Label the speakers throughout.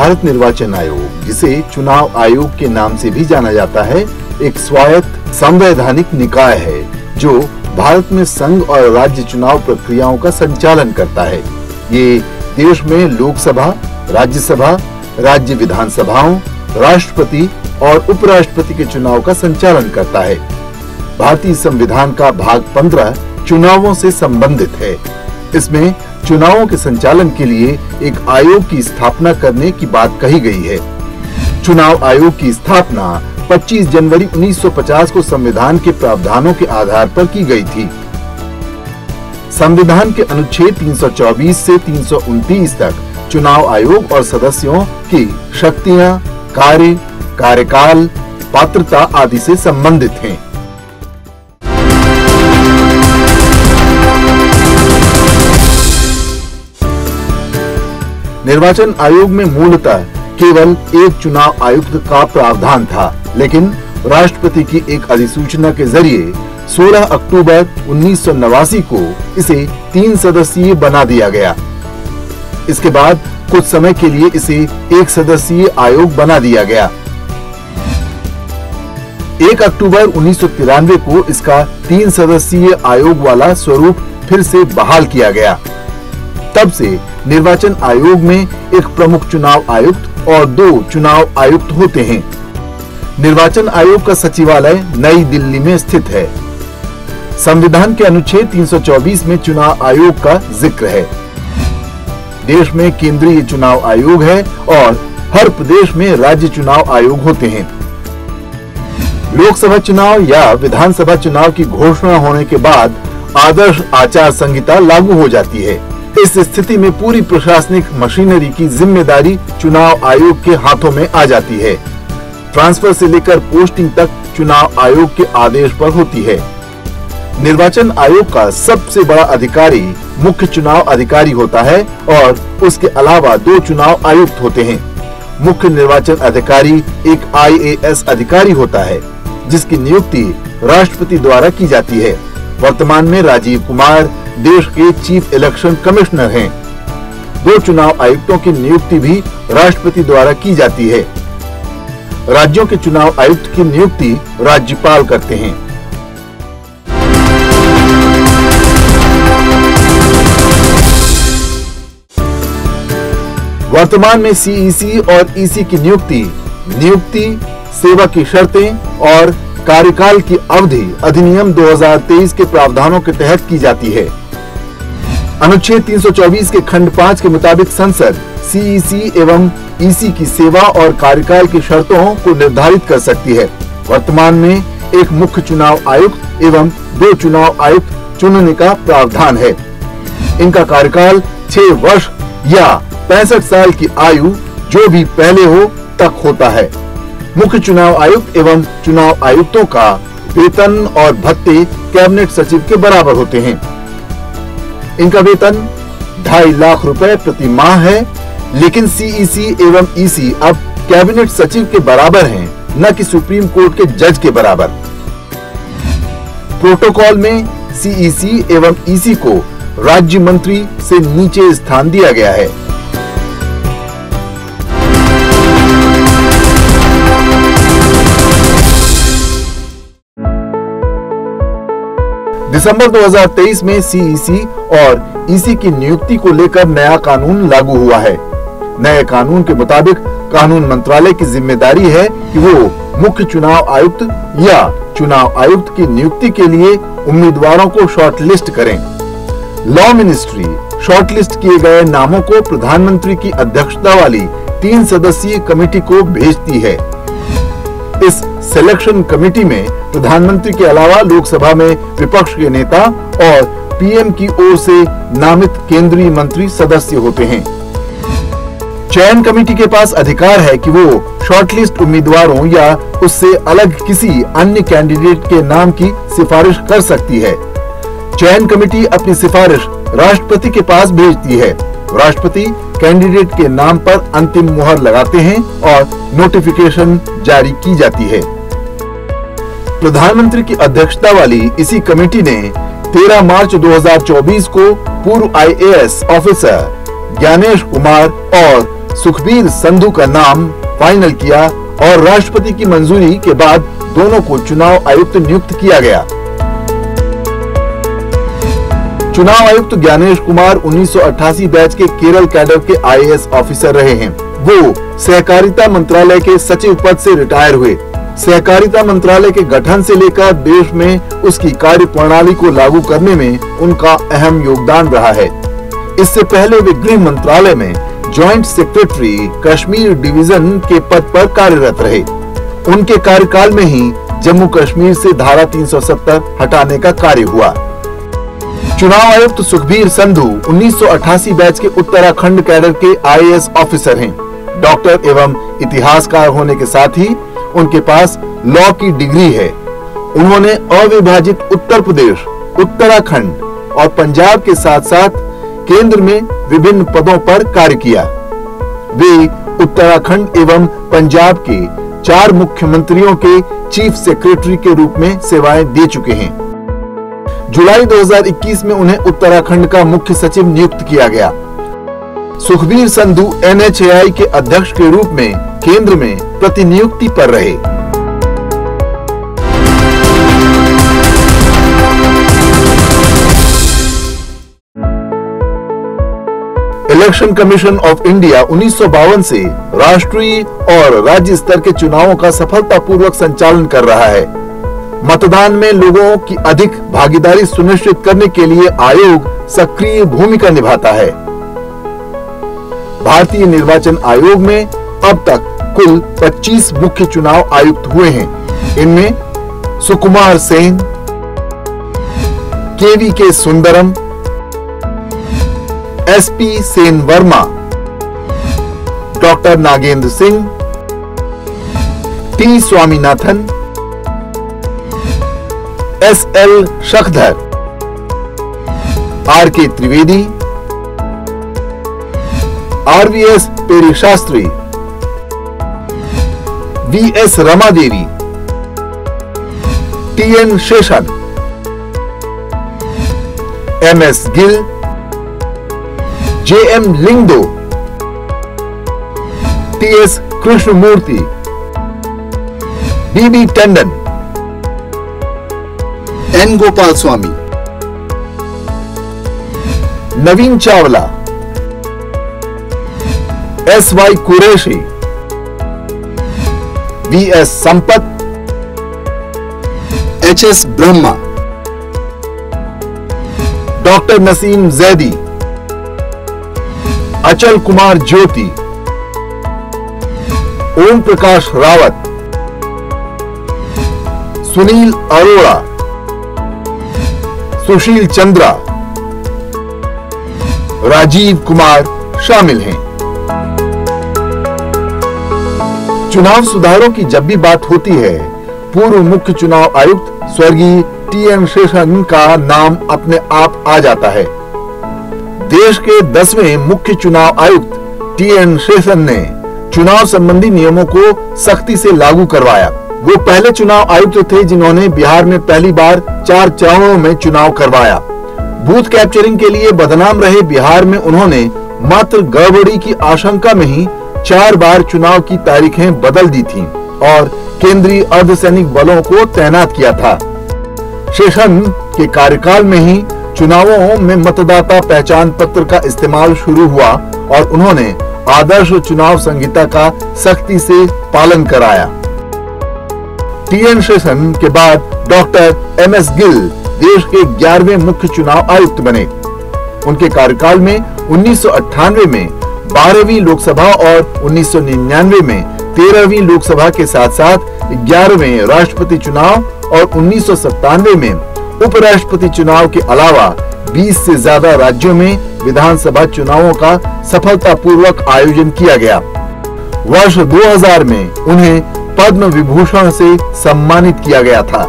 Speaker 1: भारत निर्वाचन आयोग, जिसे चुनाव आयोग के नाम से भी जाना जाता है, एक स्वायत्त संवैधानिक निकाय है जो भारत में संघ और राज्य चुनाव प्रक्रियाओं का संचालन करता है। ये देश में लोकसभा, राज्यसभा, राज्य विधानसभाओं, राष्ट्रपति और उपराष्ट्रपति के चुनाव का संचालन करता है। भारतीय संविधान का भाग 15 चुनावों से संबंधित है। इसमें चुनावों के संचालन के लिए एक आयोग की स्थापना करने की बात कही गई है। चुनाव आयोग की स्थापना 25 जनवरी 1950 को संविधान के प्रावधानों के आधार पर की गई थी। संविधान के अनुच्छेद 324 से 329 तक चुनाव आयोग और सदस्यों की शक्तियां, कार्य, कार्यकाल, पात्रता आदि से संबंधित हैं। निर्वाचन आयोग में मूलतः केवल एक चुनाव आयुक्त का प्रावधान था, लेकिन राष्ट्रपति की एक अधिसूचना के जरिए 16 अक्टूबर 1989 को इसे 3 सदस्यीय बना दिया गया। इसके बाद कुछ समय के लिए इसे 1 सदस्यीय आयोग बना दिया गया। 1 अक्टूबर 1993 को इसका 3 सदस्यीय आयोग वाला स्वरूप फिर से बहाल किया गया। तब से निर्वाचन आयोग में एक प्रमुख चुनाव आयुक्त और 2 चुनाव आयुक्त होते हैं। निर्वाचन आयोग का सचिवालय नई दिल्ली में स्थित है। संविधान के अनुच्छेद 324 में चुनाव आयोग का जिक्र है। देश में केंद्रीय चुनाव आयोग है और हर प्रदेश में राज्य चुनाव आयोग होते हैं। लोकसभा चुनाव या विधानसभा चुनाव की घोषणा होने के बाद आदर्श आचार संहिता लागू हो जाती है। इस स्थिति में पूरी प्रशासनिक मशीनरी की जिम्मेदारी चुनाव आयोग के हाथों में आ जाती है। ट्रांसफर से लेकर पोस्टिंग तक चुनाव आयोग के आदेश पर होती है। निर्वाचन आयोग का सबसे बड़ा अधिकारी मुख्य चुनाव अधिकारी होता है और उसके अलावा 2 चुनाव आयुक्त होते हैं। मुख्य निर्वाचन अधिकारी एक IAS अधिकारी होता है, जिसकी नियुक्ति राष्ट्रपति द्वारा की जाती है। वर्तमान में राजीव कुमार देश के चीफ इलेक्शन कमिश्नर हैं। 2 चुनाव आयुक्तों की नियुक्ति भी राष्ट्रपति द्वारा की जाती है। राज्यों के चुनाव आयुक्त की नियुक्ति राज्यपाल करते हैं। वर्तमान में CEC और EC की नियुक्ति, सेवा की शर्तें और कार्यकाल की अवधि अधिनियम 2023 के प्रावधानों के तहत की जाती है। अनुच्छेद 324 के खंड 5 के मुताबिक संसद CEC एवं EC की सेवा और कार्यकाल की शर्तों को निर्धारित कर सकती है। वर्तमान में एक मुख्य चुनाव आयुक्त एवं 2 चुनाव आयुक्त चुनने का प्रावधान है। इनका कार्यकाल 6 वर्ष या 65 साल की आयु जो भी पहले हो तक होता है। मुख्य चुनाव आयुक्त एवं चुनाव आयुक्तों का वेतन और भत्ते कैबिनेट सचिव के बराबर होते हैं। इनका वेतन 2.5 लाख रुपए प्रति माह है, लेकिन CEC एवं EC अब कैबिनेट सचिव के बराबर हैं, न कि सुप्रीम कोर्ट के जज के बराबर। प्रोटोकॉल में CEC एवं EC को राज्य मंत्री से नीचे स्थान दिया गया है। दिसंबर 2023 में CEC और EC की नियुक्ति को लेकर नया कानून लागू हुआ है। नए कानून के मुताबिक कानून मंत्रालय की जिम्मेदारी है कि वो मुख्य चुनाव आयुक्त या चुनाव आयुक्त की नियुक्ति के लिए उम्मीदवारों को शॉर्टलिस्ट करें। लॉ मिनिस्ट्री शॉर्टलिस्ट किए गए नामों को प्रधानमंत्री की अध्यक्षता वाली 3 सदस्यीय कमेटी को भेजती है। इस सिलेक्शन कमेटी में प्रधानमंत्री के अलावा लोकसभा में विपक्ष के नेता और PM की ओर से नामित केंद्रीय मंत्री सदस्य होते हैं। चयन कमेटी के पास अधिकार है कि वो शॉर्टलिस्ट उम्मीदवारों या उससे अलग किसी अन्य कैंडिडेट के नाम की सिफारिश कर सकती है। चयन कमेटी अपनी सिफारिश राष्ट्रपति के पास भेजती है। राष्ट्रपति कैंडिडेट के नाम पर अंतिम मुहर लगाते हैं और नोटिफिकेशन जारी की जाती है। प्रधानमंत्री की अध्यक्षता वाली इसी कमेटी ने 13 मार्च 2024 को पूर्व IAS ऑफिसर ज्ञानेश कुमार और सुखबीर संधू का नाम फाइनल किया और राष्ट्रपति की मंजूरी के बाद दोनों को चुनाव आयुक्त नियुक्त किया गया। चुनाव आयुक्त ज्ञानेश कुमार 1988 बैच के केरल कैडर के IAS ऑफिसर रहे हैं। वो सहकारिता मंत्रालय के सचिव पद से रिटायर हुए। सहकारिता मंत्रालय के गठन से लेकर देश में उसकी कार्य प्रणाली को लागू करने में उनका अहम योगदान रहा है। इससे पहले वे गृह मंत्रालय में जॉइंट सेक्रेटरी कश्मीर डिवीजन के पद पर कार्यरत रहे। उनके कार्यकाल में ही जम्मू कश्मीर से धारा 370 हटाने का कार्य हुआ। चुनाव आयुक्त सुखबीर संधू 1988 बैच के उत्तराखंड कैडर के IAS ऑफिसर हैं। डॉक्टर एवं इतिहासकार होने के साथ ही उनके पास लॉ की डिग्री है। उन्होंने अविभाजित उत्तर प्रदेश, उत्तराखंड और पंजाब के साथ साथ केंद्र में विभिन्न पदों पर कार्य किया। वे उत्तराखंड एवं पंजाब के 4 मुख्यमंत्रियों के चीफ सेक्रेटरी के रूप में सेवाएं दे चुके हैं। जुलाई 2021 में उन्हें उत्तराखंड का मुख्य सचिव नियुक्त किया गया। सुखबीर संधू NHAI के अध्यक्ष के रूप में केंद्र में प्रतिनियुक्ति पर रहे। इलेक्शन कमीशन ऑफ इंडिया 1952 से राष्ट्रीय और राज्य स्तर के चुनावों का सफलतापूर्वक संचालन कर रहा है। मतदान में लोगों की अधिक भागीदारी सुनिश्चित करने के लिए आयोग सक्रिय भूमिका निभाता है। भारतीय निर्वाचन आयोग में अब तक कुल 25 मुख्य चुनाव आयुक्त हुए हैं। इनमें Sukumar Sen, KVK Sundaram, SP Sen Verma, doctor Nagendra Singh, T Swaminathan, SL Shakdher, RK Trivedi, RVS Peri Sastri, VS Ramadevi, TN Seshan, MS Gill, JM Lyngdoh, TS Krishnamurthy, BB Tandon, N Gopal Swami, Navin Chawla, SY Quraishi, VS Sampath, HS Brahma, doctor Nasim Zaidi, Achal Kumar ज्योति, ओम प्रकाश रावत, सुनील अरोड़ा, सुशील चंद्रा, राजीव कुमार शामिल हैं। चुनाव सुधारों की जब भी बात होती है, पूर्व मुख्य चुनाव आयुक्त स्वर्गीय TN शेषन का नाम अपने आप आ जाता है। देश के 10वें मुख्य चुनाव आयुक्त TN शेषन ने चुनाव संबंधी नियमों को सख्ती से लागू करवाया। वो पहले चुनाव आयुक्त थे जिन्होंने बिहार में पहली बार 4 चरणों में चुनाव करवाया। बूथ कैप्चरिंग के लिए बदनाम रहे बिहार में उन्होंने मात्र गड़बड़ी की आशंका में ही 4 बार चुनाव की तारीखें बदल दी थीं और केंद्रीय अर्धसैनिक बलों को तैनात किया था। शेषन के कार्यकाल में ही चुनावों में मतदाता पहचान पत्र का इस्तेमाल शुरू हुआ और उन्होंने आदर्श चुनाव संहिता का सख्ती से पालन कराया। TN शेषन के बाद डॉक्टर MS गिल देश के 11वें मुख्य चुनाव आयुक्त बने। उनके कार्यकाल में 1998 में 12वीं लोकसभा और 1999 में 13वीं लोकसभा के साथ साथ 11वें राष्ट्रपति चुनाव और 1997 में उपराष्ट्रपति चुनाव के अलावा 20 से ज्यादा राज्यों में विधानसभा चुनावों का सफलतापूर्वक आयोजन किया गया। वर्ष 2000 में उन्हें पद्म विभूषण से सम्मानित किया गया था।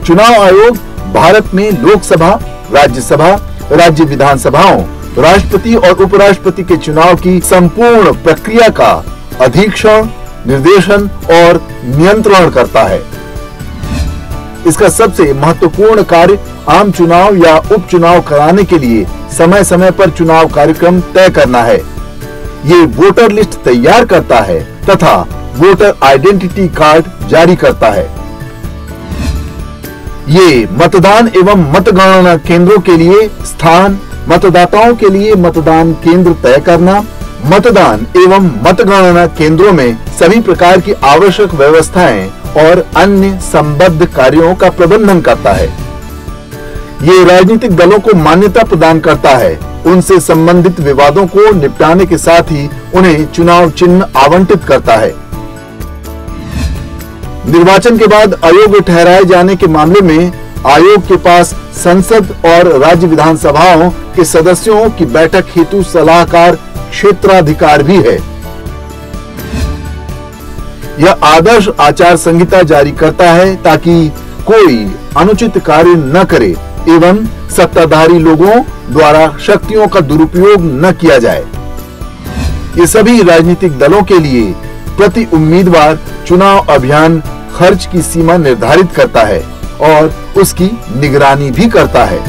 Speaker 1: चुनाव आयोग भारत में लोकसभा, राज्यसभा, राज्य विधानसभाओं, राष्ट्रपति और उपराष्ट्रपति के चुनाव की संपूर्ण प्रक्रिया का अधीक्षण, निर्देशन और नियंत्रण करता है। इसका सबसे महत्वपूर्ण कार्य आम चुनाव या उपचुनाव कराने के लिए समय समय पर चुनाव कार्यक्रम तय करना है। ये वोटर लिस्ट तैयार करता है तथा वोटर आइडेंटिटी कार्ड जारी करता है। ये मतदान एवं मतगणना केंद्रों के लिए स्थान, मतदाताओं के लिए मतदान केंद्र तय करना, मतदान एवं मतगणना केंद्रों में सभी प्रकार की आवश्यक व्यवस्थाएं और अन्य संबद्ध कार्यों का प्रबंधन करता है। ये राजनीतिक दलों को मान्यता प्रदान करता है, उनसे संबंधित विवादों को निपटाने के साथ ही उन्हें चुनाव चिन्ह आवंटित करता है। निर्वाचन के बाद अयोग्य ठहराए जाने के मामले में आयोग के पास संसद और राज्य विधानसभाओं के सदस्यों की बैठक हेतु सलाहकार क्षेत्राधिकार भी है। यह आदर्श आचार संहिता जारी करता है ताकि कोई अनुचित कार्य न करे एवं सत्ताधारी लोगों द्वारा शक्तियों का दुरुपयोग न किया जाए। ये सभी राजनीतिक दलों के लिए प्रति उम्मीदवार चुनाव अभियान खर्च की सीमा निर्धारित करता है और उसकी निगरानी भी करता है।